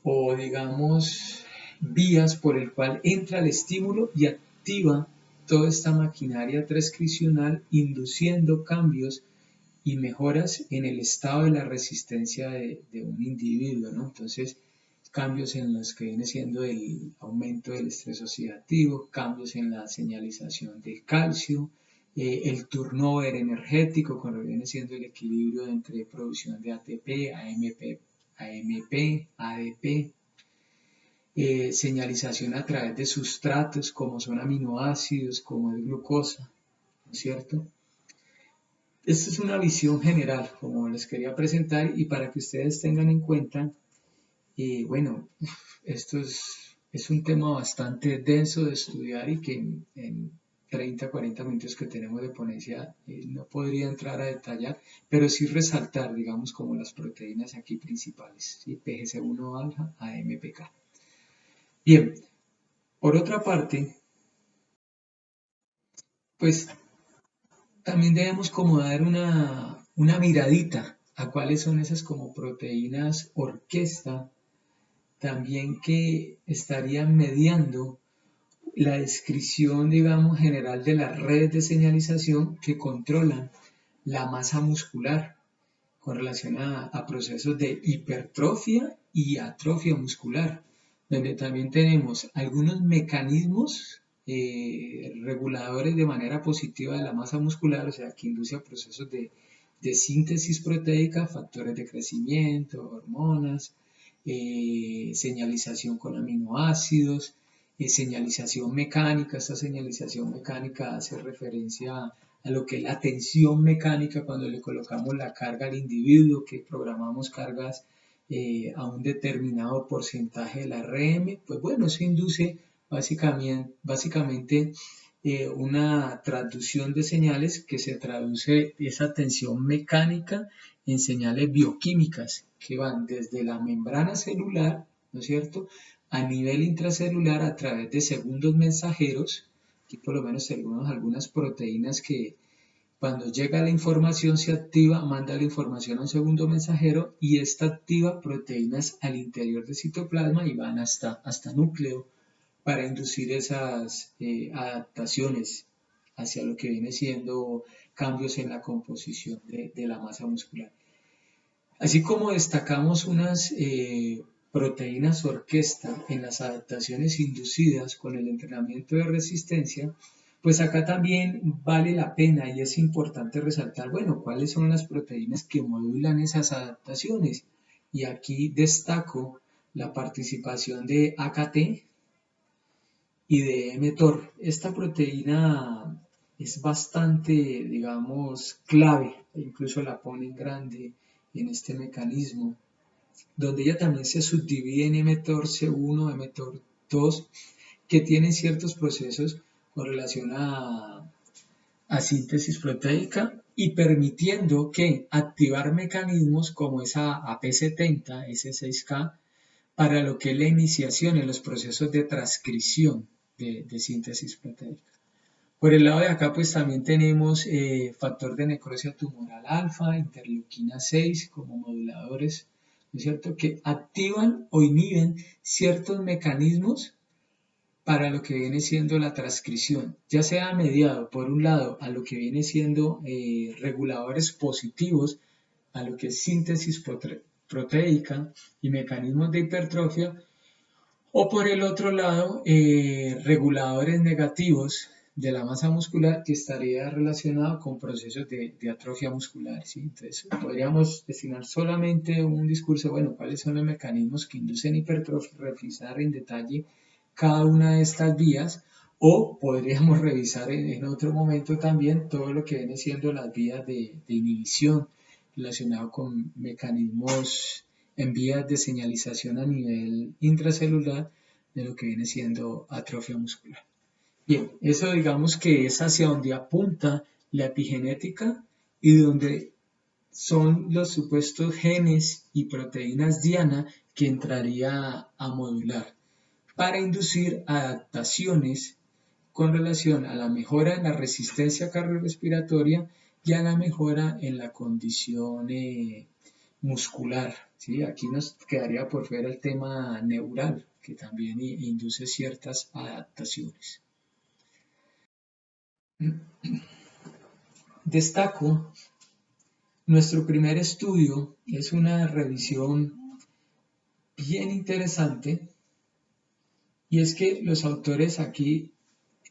o digamos vías por el cual entra el estímulo y activa toda esta maquinaria transcripcional induciendo cambios y mejoras en el estado de la resistencia de un individuo, ¿no? Entonces, cambios en los que viene siendo el aumento del estrés oxidativo, cambios en la señalización del calcio, el turnover energético, cuando viene siendo el equilibrio entre producción de ATP, AMP, ADP, señalización a través de sustratos como son aminoácidos, como es glucosa, ¿no es cierto? Esta es una visión general, como les quería presentar, y para que ustedes tengan en cuenta, bueno, esto es un tema bastante denso de estudiar y que en 30, 40 minutos que tenemos de ponencia no podría entrar a detallar, pero sí resaltar, digamos, como las proteínas aquí principales, ¿sí? PGC1 alfa, AMPK. Bien, por otra parte, pues también debemos como dar una miradita a cuáles son esas como proteínas orquesta, también que estarían mediando la descripción, digamos, general de las redes de señalización que controlan la masa muscular con relación a procesos de hipertrofia y atrofia muscular, donde también tenemos algunos mecanismos reguladores de manera positiva de la masa muscular, o sea, que induce a procesos de síntesis proteica, factores de crecimiento, hormonas, señalización con aminoácidos, señalización mecánica. Esta señalización mecánica hace referencia a lo que es la tensión mecánica cuando le colocamos la carga al individuo, que programamos cargas a un determinado porcentaje de la RM, pues bueno, eso induce básicamente una traducción de señales que se traduce esa tensión mecánica en señales bioquímicas que van desde la membrana celular, ¿no es cierto?, a nivel intracelular a través de segundos mensajeros. Aquí por lo menos tenemos algunas proteínas que cuando llega la información se activa, manda la información a un segundo mensajero y esta activa proteínas al interior del citoplasma y van hasta núcleo para inducir esas adaptaciones hacia lo que viene siendo cambios en la composición de la masa muscular. Así como destacamos unas proteínas orquesta en las adaptaciones inducidas con el entrenamiento de resistencia, pues acá también vale la pena y es importante resaltar, bueno, cuáles son las proteínas que modulan esas adaptaciones. Y aquí destaco la participación de AKT y de mTOR. Esta proteína es bastante, digamos, clave, incluso la pone en grande en este mecanismo, donde ella también se subdivide en mTORC1, mTOR2, que tienen ciertos procesos con relación a síntesis proteica y permitiendo que activar mecanismos como esa AP70, S6K, para lo que es la iniciación en los procesos de transcripción de síntesis proteica. Por el lado de acá, pues también tenemos factor de necrosia tumoral alfa, interleuquina 6 como moduladores, ¿no es cierto?, que activan o inhiben ciertos mecanismos para lo que viene siendo la transcripción, ya sea mediado por un lado a lo que viene siendo reguladores positivos, a lo que es síntesis proteica y mecanismos de hipertrofia, o por el otro lado, reguladores negativos de la masa muscular que estaría relacionado con procesos de atrofia muscular, ¿sí? Entonces, podríamos destinar solamente un discurso, bueno, cuáles son los mecanismos que inducen hipertrofia, revisar en detalle cada una de estas vías, o podríamos revisar en otro momento también todo lo que viene siendo las vías de inhibición relacionado con mecanismos en vías de señalización a nivel intracelular de lo que viene siendo atrofia muscular. Bien, eso digamos que es hacia donde apunta la epigenética y donde son los supuestos genes y proteínas diana que entraría a modular para inducir adaptaciones con relación a la mejora en la resistencia cardiorrespiratoria y a la mejora en la condición muscular, ¿sí? Aquí nos quedaría por fuera el tema neural, que también induce ciertas adaptaciones. Destaco, nuestro primer estudio es una revisión bien interesante y es que los autores aquí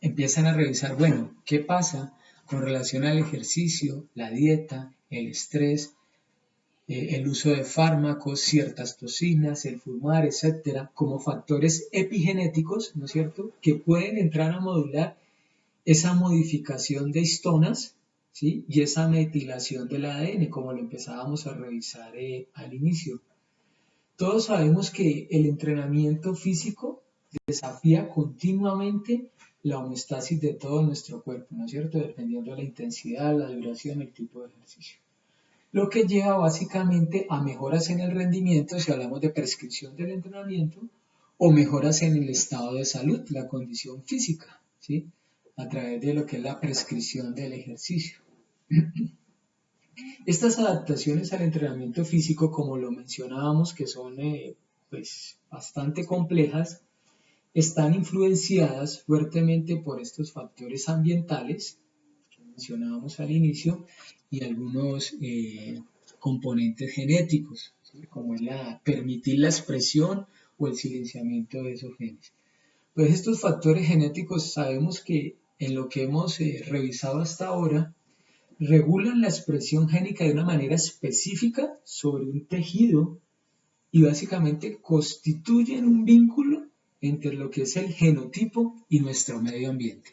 empiezan a revisar, bueno, ¿qué pasa con relación al ejercicio, la dieta, el estrés, el uso de fármacos, ciertas toxinas, el fumar, etcétera, como factores epigenéticos, ¿no es cierto?, que pueden entrar a modular esa modificación de histonas, ¿sí?, y esa metilación del ADN, como lo empezábamos a revisar al inicio. Todos sabemos que el entrenamiento físico desafía continuamente la homeostasis de todo nuestro cuerpo, ¿no es cierto?, dependiendo de la intensidad, la duración, el tipo de ejercicio. Lo que lleva básicamente a mejoras en el rendimiento si hablamos de prescripción del entrenamiento o mejoras en el estado de salud, la condición física, ¿sí?, a través de lo que es la prescripción del ejercicio. Estas adaptaciones al entrenamiento físico, como lo mencionábamos, que son pues, bastante complejas, están influenciadas fuertemente por estos factores ambientales que mencionábamos al inicio y algunos componentes genéticos, ¿sí?, como es permitir la expresión o el silenciamiento de esos genes. Pues estos factores genéticos sabemos que en lo que hemos revisado hasta ahora regulan la expresión génica de una manera específica sobre un tejido y básicamente constituyen un vínculo entre lo que es el genotipo y nuestro medio ambiente.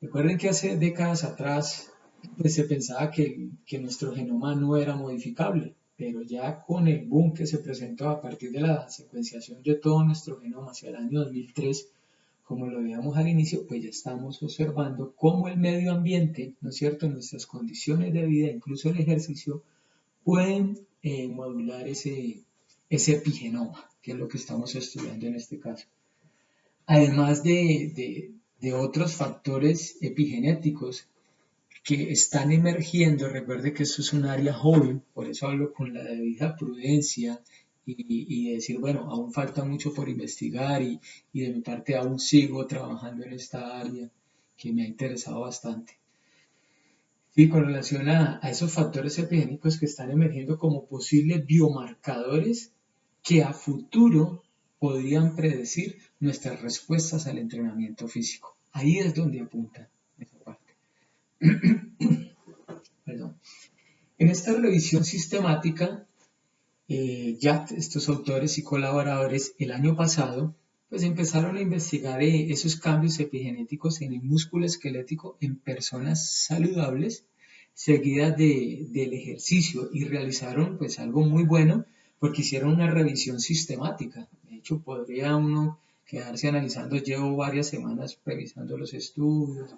Recuerden que hace décadas atrás pues, se pensaba que nuestro genoma no era modificable, pero ya con el boom que se presentó a partir de la secuenciación de todo nuestro genoma hacia el año 2003, como lo veíamos al inicio, pues ya estamos observando cómo el medio ambiente, ¿no es cierto?, nuestras condiciones de vida, incluso el ejercicio, pueden modular ese epigenoma, que es lo que estamos estudiando en este caso. Además de otros factores epigenéticos que están emergiendo, recuerde que esto es un área joven, por eso hablo con la debida prudencia y decir, bueno, aún falta mucho por investigar y de mi parte aún sigo trabajando en esta área que me ha interesado bastante. Sí, con relación a esos factores epigénicos que están emergiendo como posibles biomarcadores que a futuro podrían predecir nuestras respuestas al entrenamiento físico. Ahí es donde apunta esa parte. Perdón. En esta revisión sistemática, ya estos autores y colaboradores el año pasado pues empezaron a investigar esos cambios epigenéticos en el músculo esquelético en personas saludables seguidas del ejercicio y realizaron pues algo muy bueno porque hicieron una revisión sistemática. De hecho, podría uno quedarse analizando, llevo varias semanas revisando los estudios,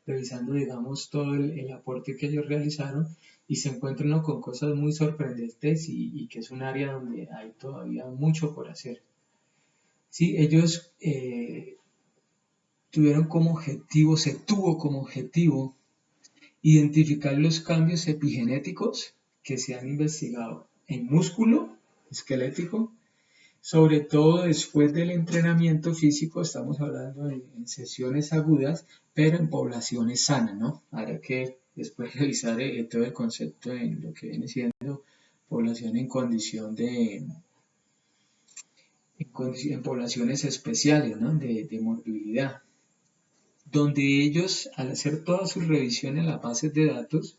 revisando, digamos, todo el aporte que ellos realizaron y se encuentra uno con cosas muy sorprendentes y que es un área donde hay todavía mucho por hacer. Sí, ellos tuvieron como objetivo, se tuvo como objetivo identificar los cambios epigenéticos que se han investigado en músculo esquelético, sobre todo después del entrenamiento físico, estamos hablando en sesiones agudas, pero en poblaciones sanas, ¿no? Habrá que después revisar todo el concepto en lo que viene siendo población en condición en poblaciones especiales, ¿no? De morbilidad, donde ellos, al hacer toda su revisión en las bases de datos,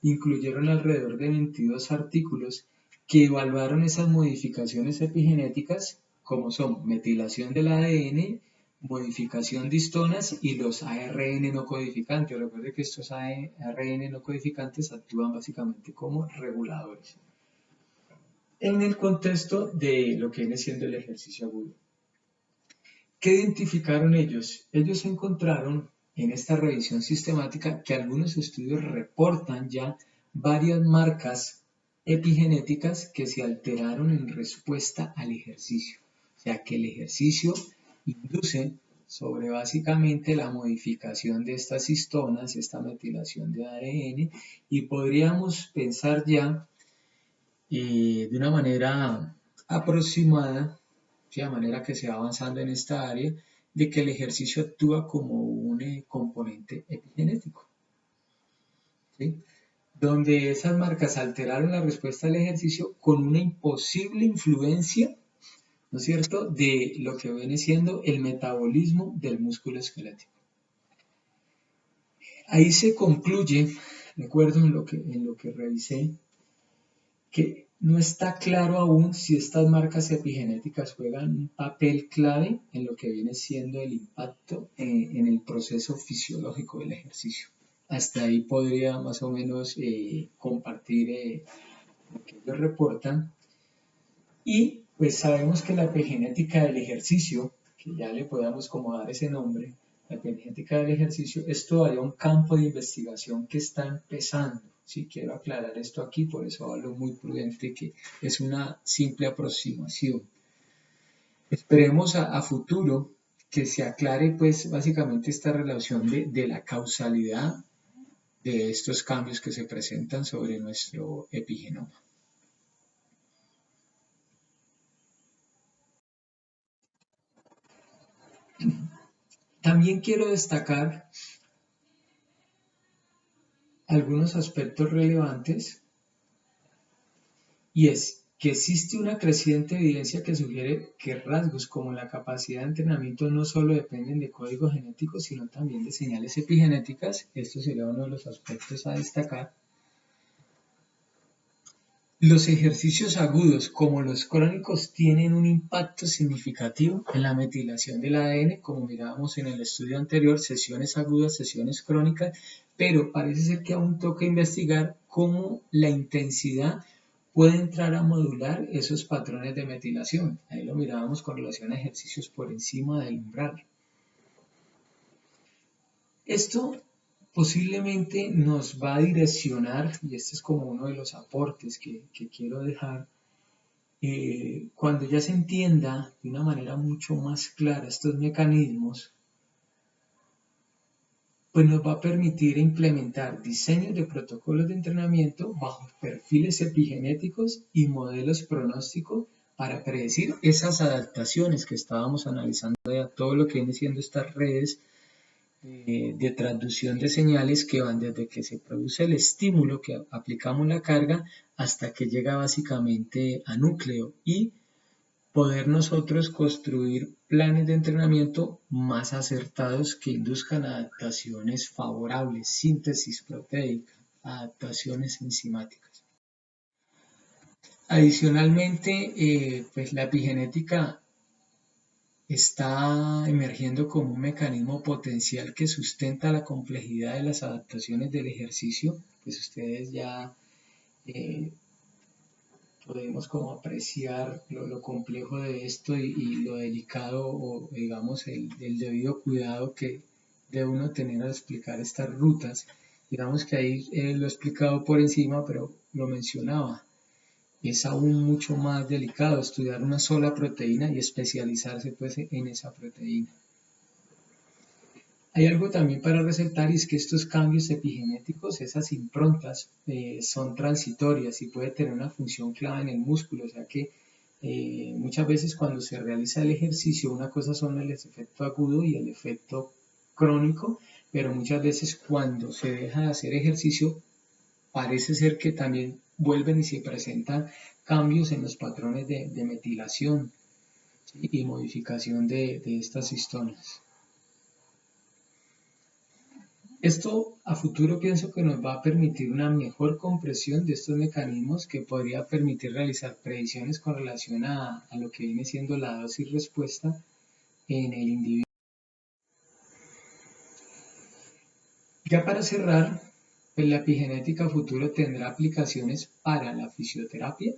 incluyeron alrededor de 22 artículos que evaluaron esas modificaciones epigenéticas como son metilación del ADN, modificación de histonas y los ARN no codificantes. Recuerde que estos ARN no codificantes actúan básicamente como reguladores en el contexto de lo que viene siendo el ejercicio agudo. ¿Qué identificaron ellos? Ellos encontraron en esta revisión sistemática que algunos estudios reportan ya varias marcas epigenéticas que se alteraron en respuesta al ejercicio. O sea que el ejercicio induce sobre básicamente la modificación de estas histonas, esta metilación de ARN, y podríamos pensar ya de una manera aproximada, ¿sí? De manera que se va avanzando en esta área, de que el ejercicio actúa como un componente epigenético, ¿sí? Donde esas marcas alteraron la respuesta al ejercicio con una imposible influencia, ¿no es cierto?, de lo que viene siendo el metabolismo del músculo esquelético. Ahí se concluye, recuerdo en lo que revisé, que no está claro aún si estas marcas epigenéticas juegan un papel clave en lo que viene siendo el impacto en el proceso fisiológico del ejercicio. Hasta ahí podría más o menos compartir lo que ellos reportan. Y pues sabemos que la epigenética del ejercicio, que ya le podamos como dar ese nombre, la epigenética del ejercicio es todavía un campo de investigación que está empezando. Sí, quiero aclarar esto aquí, por eso hablo muy prudente que es una simple aproximación. Esperemos a futuro que se aclare pues básicamente esta relación de la causalidad de estos cambios que se presentan sobre nuestro epigenoma. También quiero destacar algunos aspectos relevantes y es que existe una creciente evidencia que sugiere que rasgos como la capacidad de entrenamiento no solo dependen de códigos genéticos, sino también de señales epigenéticas. Esto sería uno de los aspectos a destacar. Los ejercicios agudos como los crónicos tienen un impacto significativo en la metilación del ADN, como mirábamos en el estudio anterior, sesiones agudas, sesiones crónicas, pero parece ser que aún toca investigar cómo la intensidad puede entrar a modular esos patrones de metilación. Ahí lo mirábamos con relación a ejercicios por encima del umbral. Esto posiblemente nos va a direccionar, y este es como uno de los aportes que quiero dejar, cuando ya se entienda de una manera mucho más clara estos mecanismos, pues nos va a permitir implementar diseños de protocolos de entrenamiento bajo perfiles epigenéticos y modelos pronósticos para predecir esas adaptaciones que estábamos analizando ya, todo lo que viene siendo estas redes de transducción de señales que van desde que se produce el estímulo que aplicamos la carga hasta que llega básicamente a núcleo y poder nosotros construir planes de entrenamiento más acertados que induzcan adaptaciones favorables, síntesis proteica, adaptaciones enzimáticas. Adicionalmente, pues la epigenética está emergiendo como un mecanismo potencial que sustenta la complejidad de las adaptaciones del ejercicio. Pues ustedes ya podemos como apreciar lo complejo de esto y lo delicado o digamos el debido cuidado que debe uno tener al explicar estas rutas. Digamos que ahí lo he explicado por encima, pero lo mencionaba. Es aún mucho más delicado estudiar una sola proteína y especializarse pues en esa proteína. Hay algo también para resaltar y es que estos cambios epigenéticos, esas improntas, son transitorias y puede tener una función clave en el músculo, o sea que muchas veces cuando se realiza el ejercicio, una cosa son el efecto agudo y el efecto crónico, pero muchas veces cuando se deja de hacer ejercicio, parece ser que también vuelven y se presentan cambios en los patrones de metilación, ¿sí? Y modificación de estas histonas. Esto a futuro pienso que nos va a permitir una mejor comprensión de estos mecanismos que podría permitir realizar predicciones con relación a lo que viene siendo la dosis respuesta en el individuo. Ya para cerrar, pues la epigenética a futuro tendrá aplicaciones para la fisioterapia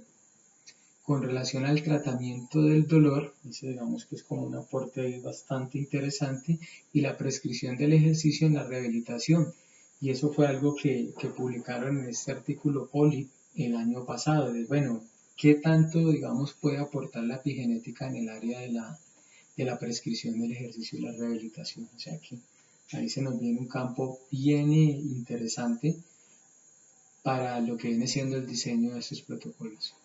con relación al tratamiento del dolor, eso digamos que es como un aporte bastante interesante, y la prescripción del ejercicio en la rehabilitación. Y eso fue algo que publicaron en este artículo POLI el año pasado, de bueno, ¿qué tanto, digamos, puede aportar la epigenética en el área de la prescripción del ejercicio y la rehabilitación? O sea que ahí se nos viene un campo bien interesante para lo que viene siendo el diseño de estos protocolos.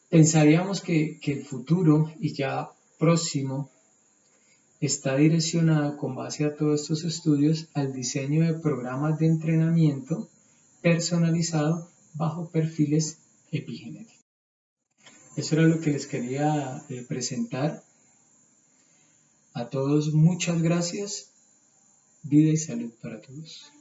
Pensaríamos que el futuro y ya próximo está direccionado con base a todos estos estudios al diseño de programas de entrenamiento personalizado bajo perfiles epigenéticos. Eso era lo que les quería presentar. A todos muchas gracias. Vida y salud para todos.